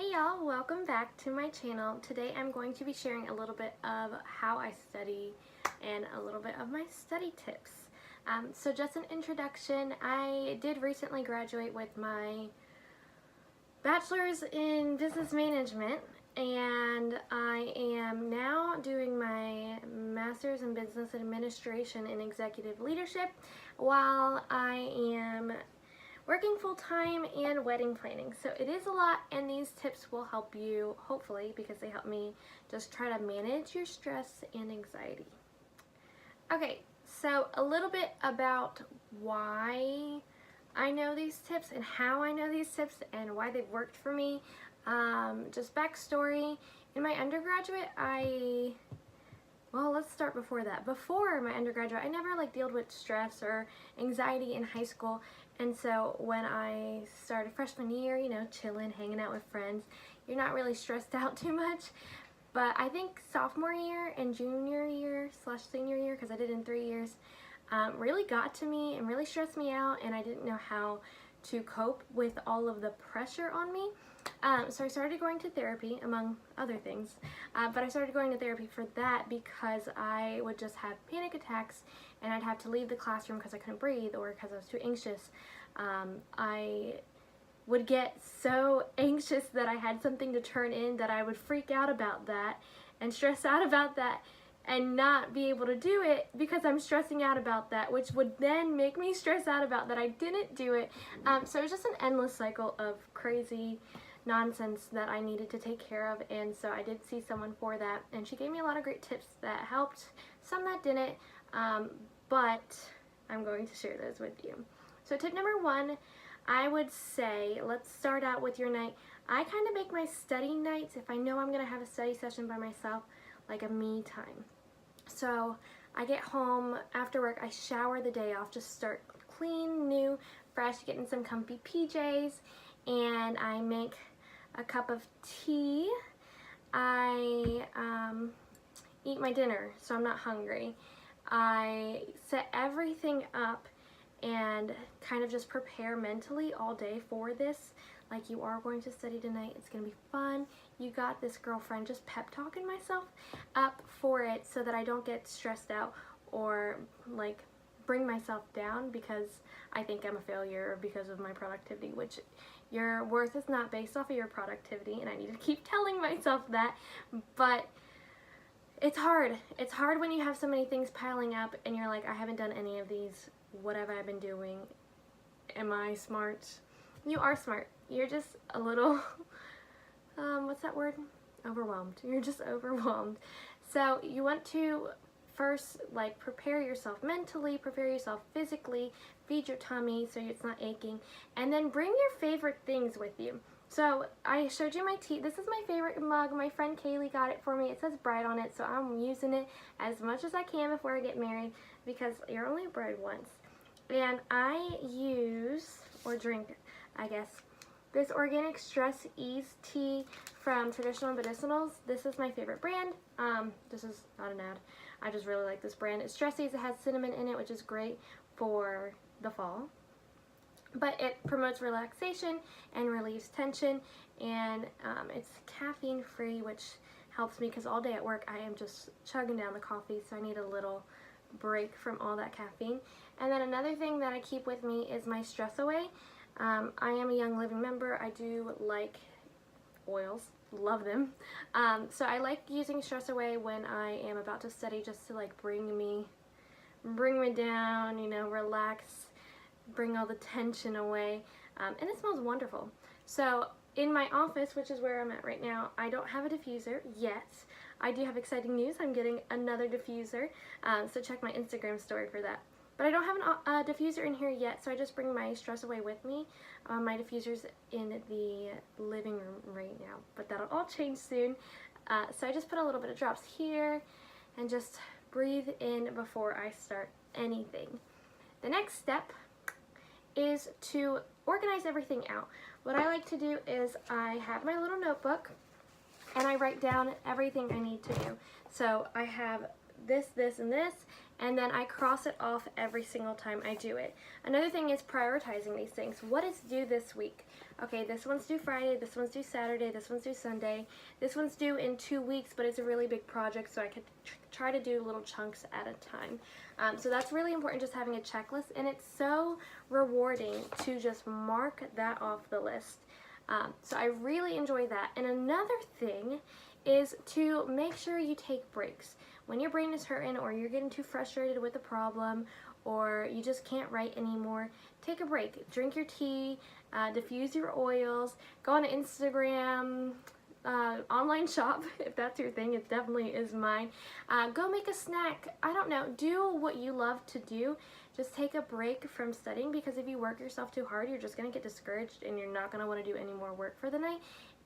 Hey y'all, welcome back to my channel. Today I'm going to be sharing a little bit of how I study and a little bit of my study tips. So just an introduction, I did recently graduate with my bachelor's in business management, and I am now doing my master's in business administration and executive leadership while I am working full-time and wedding planning. So it is a lot, and these tips will help you, hopefully, because they help me just try to manage your stress and anxiety. Okay, so a little bit about why I know these tips and how I know these tips and why they've worked for me. Just backstory, in my undergraduate, well, let's start before that. Before my undergraduate, I never dealt with stress or anxiety in high school. And so when I started freshman year, chilling, hanging out with friends, you're not really stressed out too much. But I think sophomore year and junior year / senior year, because I did it in 3 years, really got to me and really stressed me out, and I didn't know how to cope with all of the pressure on me. So I started going to therapy, among other things, but I started going to therapy for that because I would just have panic attacks and I'd have to leave the classroom because I couldn't breathe or because I was too anxious. I would get so anxious that I had something to turn in that I would freak out about that and stress out about that and not be able to do it because I'm stressing out about that, which would then make me stress out about that I didn't do it. So it was just an endless cycle of crazy nonsense that I needed to take care of, and so I did see someone for that, and she gave me a lot of great tips that helped, some that didn't, but I'm going to share those with you. So tip number 1, I would say, let's start out with your night. I kind of make my study nights, if I know I'm going to have a study session by myself, like a me time. So I get home after work, I shower the day off, just start clean, new, fresh, get in some comfy PJs, and I make a cup of tea. I eat my dinner so I'm not hungry. I set everything up and kind of just prepare mentally all day for this. Like, you are going to study tonight, it's going to be fun, you got this, girlfriend. Just pep talking myself up for it so that I don't get stressed out or bring myself down because I think I'm a failure or because of my productivity, which your worth is not based off of your productivity, and I need to keep telling myself that. But it's hard. It's hard when you have so many things piling up and you're like, I haven't done any of these. What have I been doing? Am I smart? You are smart. You're just a little, what's that word? Overwhelmed. You're just overwhelmed. So you want to first prepare yourself mentally, prepare yourself physically, feed your tummy so it's not aching, and then bring your favorite things with you. So I showed you my tea. This is my favorite mug. My friend Kaylee got it for me. It says bride on it, so I'm using it as much as I can before I get married because you're only a bride once. And I use, or drink, I guess, this organic stress ease tea from Traditional Medicinals. This is my favorite brand. This is not an ad. I just really like this brand. It's stress ease. It has cinnamon in it, which is great for the fall. But it promotes relaxation and relieves tension, and it's caffeine free, which helps me because all day at work I am just chugging down the coffee, so I need a little break from all that caffeine. And then another thing that I keep with me is my Stress Away. I am a Young Living member. I do like oils, love them. So I like using Stress Away when I am about to study, just to bring me down, relax, bring all the tension away, and it smells wonderful. So in my office, which is where I'm at right now, I don't have a diffuser yet. I do have exciting news. I'm getting another diffuser, so check my Instagram story for that. But I don't have a diffuser in here yet, so I just bring my Stress Away with me. My diffuser's in the living room right now, but that'll all change soon. So I just put a little bit of drops here and just breathe in before I start anything. The next step is to organize everything out. What I like to do is I have my little notebook and I write down everything I need to do. So I have this, this, and this, and then I cross it off every single time I do it. Another thing is prioritizing these things. What is due this week? Okay, this one's due Friday, this one's due Saturday, this one's due Sunday, this one's due in 2 weeks, but it's a really big project, so I could try to do little chunks at a time. So that's really important, just having a checklist, and it's so rewarding to just mark that off the list. So I really enjoy that. And another thing is to make sure you take breaks. When your brain is hurting or you're getting too frustrated with a problem or you just can't write anymore, take a break. Drink your tea, diffuse your oils, go on Instagram, online shop if that's your thing. It definitely is mine. Go make a snack. I don't know. Do what you love to do. Just take a break from studying, because if you work yourself too hard, you're just going to get discouraged and you're not going to want to do any more work for the night.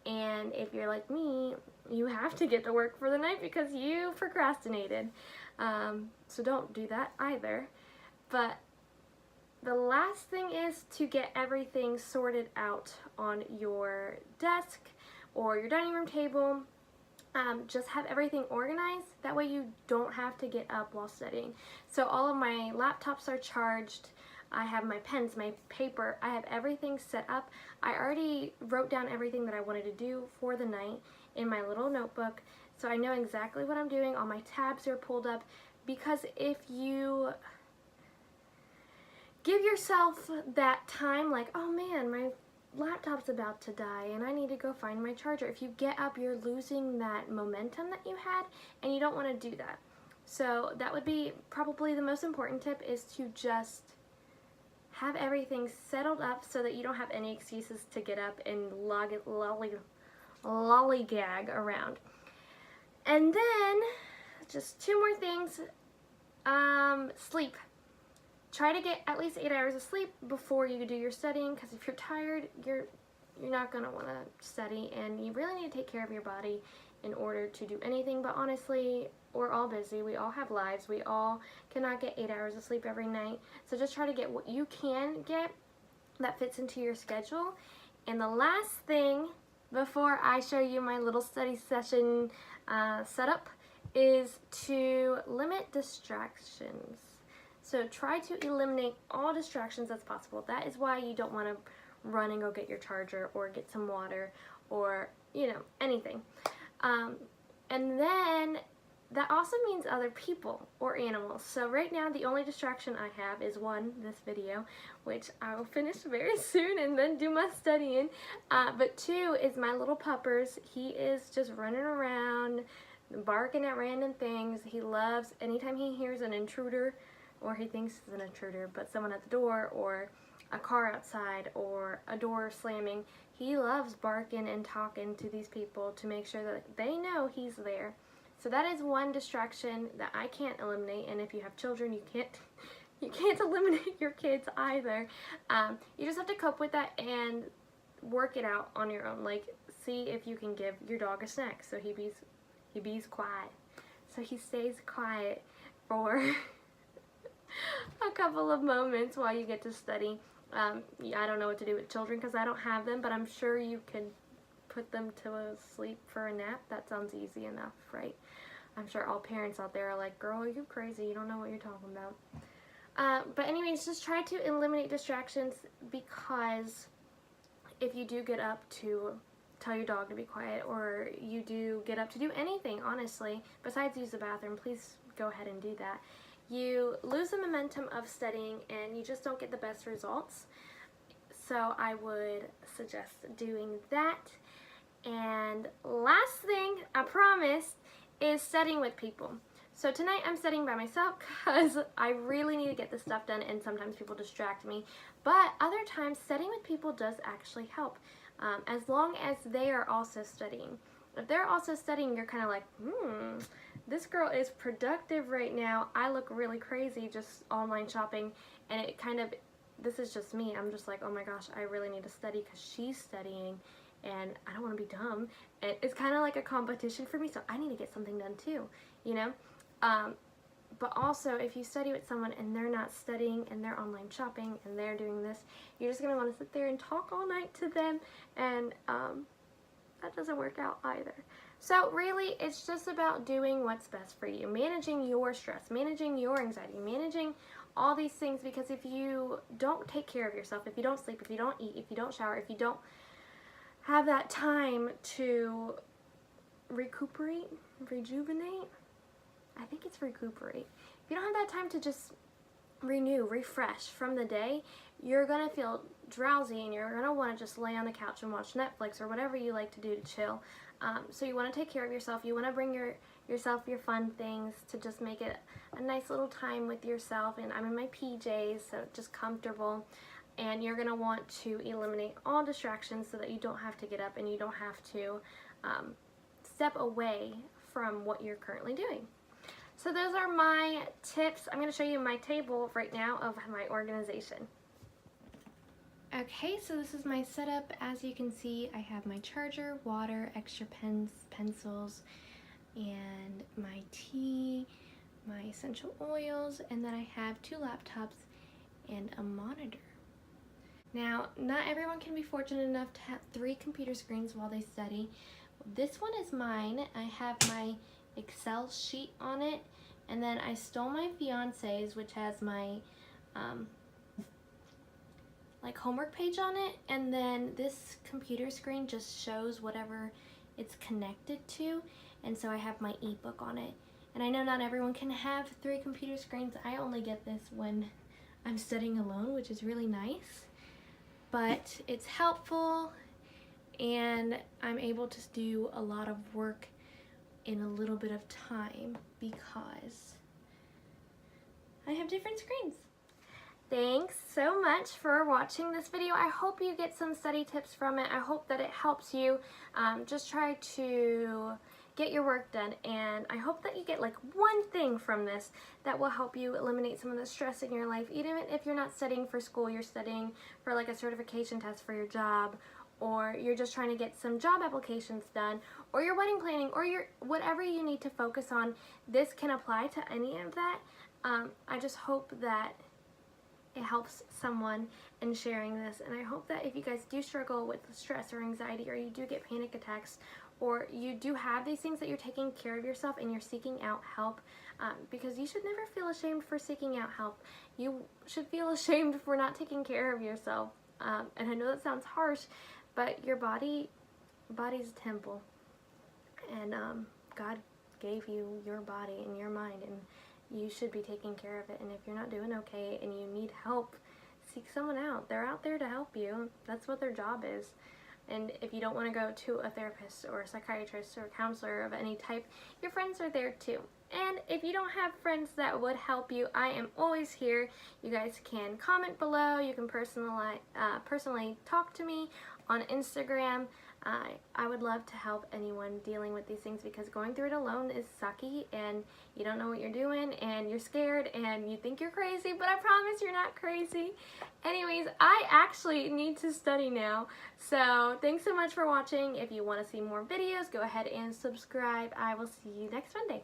And if you're like me, you have to get to work for the night because you procrastinated. So don't do that either. But the last thing is to get everything sorted out on your desk or your dining room table. Just have everything organized. That way you don't have to get up while studying. So all of my laptops are charged. I have my pens, my paper, I have everything set up. I already wrote down everything that I wanted to do for the night in my little notebook, so I know exactly what I'm doing. All my tabs are pulled up, because if you give yourself that time, like, oh man, my laptop's about to die and I need to go find my charger. If you get up, you're losing that momentum that you had, and you don't want to do that. So that would be probably the most important tip, is to just have everything settled up so that you don't have any excuses to get up and lollygag around. And then, just 2 more things. Sleep. Try to get at least 8 hours of sleep before you do your studying, because if you're tired, you're not going to want to study, and you really need to take care of your body in order to do anything. But honestly, we're all busy. We all have lives. We all cannot get 8 hours of sleep every night. So just try to get what you can get that fits into your schedule. And the last thing, before I show you my little study session setup, is to limit distractions. So try to eliminate all distractions as possible. That is why you don't want to run and go get your charger or get some water or, anything. And then that also means other people or animals. So right now the only distraction I have is, 1, this video, which I will finish very soon and then do my studying. But 2 is my little puppers. He is just running around, barking at random things. He loves, anytime he hears an intruder, or he thinks it's an intruder, but someone at the door or a car outside or a door slamming, he loves barking and talking to these people to make sure that they know he's there. So that is one distraction that I can't eliminate, and if you have children, you can't eliminate your kids either. You just have to cope with that and work it out on your own. Like, see if you can give your dog a snack so he bees quiet. So he stays quiet for a couple of moments while you get to study. I don't know what to do with children because I don't have them, but I'm sure you could put them to sleep for a nap. That sounds easy enough, right? I'm sure all parents out there are like, girl, are you crazy? You don't know what you're talking about. But anyways, just try to eliminate distractions, because if you do get up to tell your dog to be quiet, or you do get up to do anything, honestly, besides use the bathroom, please go ahead and do that. You lose the momentum of studying and you just don't get the best results. So I would suggest doing that. And last thing, I promise, is studying with people. So tonight I'm studying by myself because I really need to get this stuff done, and sometimes people distract me. But other times, studying with people does actually help, as long as they are also studying. If they're also studying, you're kind of like, this girl is productive right now. I look really crazy just online shopping, and it kind of, this is just me. I'm just like, oh my gosh, I really need to study because she's studying, and I don't want to be dumb. And it's kind of like a competition for me, so I need to get something done too, you know? But also, if you study with someone and they're not studying and they're online shopping and they're doing this, you're just going to want to sit there and talk all night to them, and that doesn't work out either. So really, it's just about doing what's best for you, managing your stress, managing your anxiety, managing all these things, because if you don't take care of yourself, if you don't sleep, if you don't eat, if you don't shower, if you don't have that time to recuperate, rejuvenate, I think it's recuperate. If you don't have that time to just renew, refresh from the day, you're going to feel drowsy and you're going to want to just lay on the couch and watch Netflix or whatever you like to do to chill. So you want to take care of yourself. You want to bring yourself your fun things to just make it a nice little time with yourself. And I'm in my PJs, so just comfortable. And you're going to want to eliminate all distractions so that you don't have to get up and you don't have to step away from what you're currently doing. So those are my tips. I'm going to show you my table right now of my organization. Okay, so this is my setup. As you can see, I have my charger, water, extra pens, pencils, and my tea, my essential oils, and then I have 2 laptops and a monitor. Now, not everyone can be fortunate enough to have 3 computer screens while they study. This one is mine. I have my Excel sheet on it, and then I stole my fiance's, which has my like homework page on it, and then this computer screen just shows whatever it's connected to, and so I have my ebook on it. And I know not everyone can have 3 computer screens. I only get this when I'm studying alone, which is really nice, but it's helpful, and I'm able to do a lot of work in a little bit of time because I have different screens. Thanks so much for watching this video. I hope you get some study tips from it. I hope that it helps you. Just try to get your work done, and I hope that you get like one thing from this that will help you eliminate some of the stress in your life. Even if you're not studying for school, you're studying for like a certification test for your job, or you're just trying to get some job applications done, or your wedding planning, or your whatever you need to focus on, this can apply to any of that. I just hope that it helps someone in sharing this, and I hope that if you guys do struggle with stress or anxiety, or you do get panic attacks, or you do have these things, that you're taking care of yourself and you're seeking out help, because you should never feel ashamed for seeking out help. You should feel ashamed for not taking care of yourself, and I know that sounds harsh, but your body's a temple, and God gave you your body and your mind, and you should be taking care of it. And if you're not doing okay and you need help, seek someone out. They're out there to help you. That's what their job is. And if you don't want to go to a therapist or a psychiatrist or a counselor of any type, your friends are there too. And if you don't have friends that would help you, I am always here. You guys can comment below. You can personally talk to me on Instagram. I would love to help anyone dealing with these things, because going through it alone is sucky, and you don't know what you're doing, and you're scared, and you think you're crazy, but I promise you're not crazy. Anyways, I actually need to study now, so thanks so much for watching. If you want to see more videos, go ahead and subscribe. I will see you next Monday.